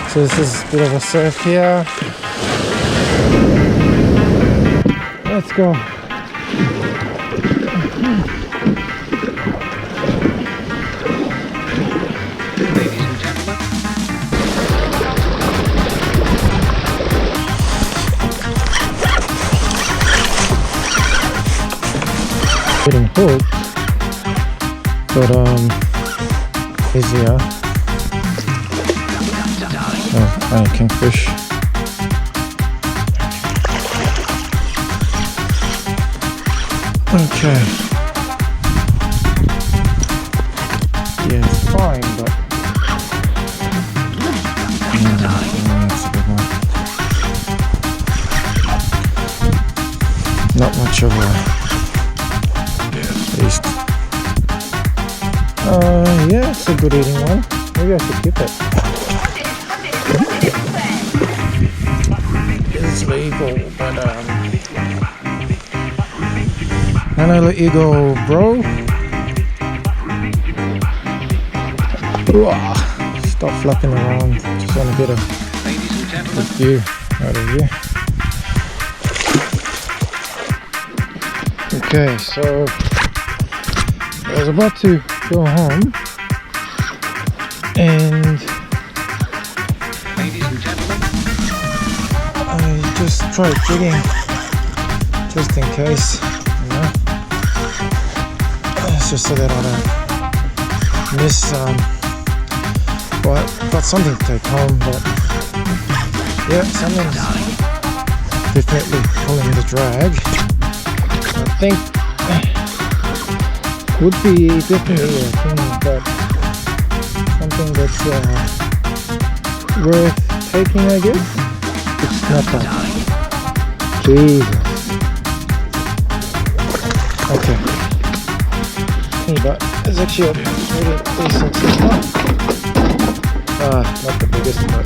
So this is a bit of a surf here. Let's go. Getting hooked, but easier. Oh, I kingfish. Okay. Yeah, it's fine, but that's a good one. Not much of a taste. Yeah, it's a good eating one. Maybe I should keep it. It's legal, but and I let you go, bro. Stop flapping around. Just want to get a good view out of you. Okay, so I was about to go home and I just tried jigging just in case, you know. It's just so that I don't miss got something to take home, but yeah, something's definitely pulling the drag. I think would be definitely a thing, but something that's worth taking, I guess. It's not that. Jesus. Okay. Hey, but it's actually a pretty decent system. Not the biggest, but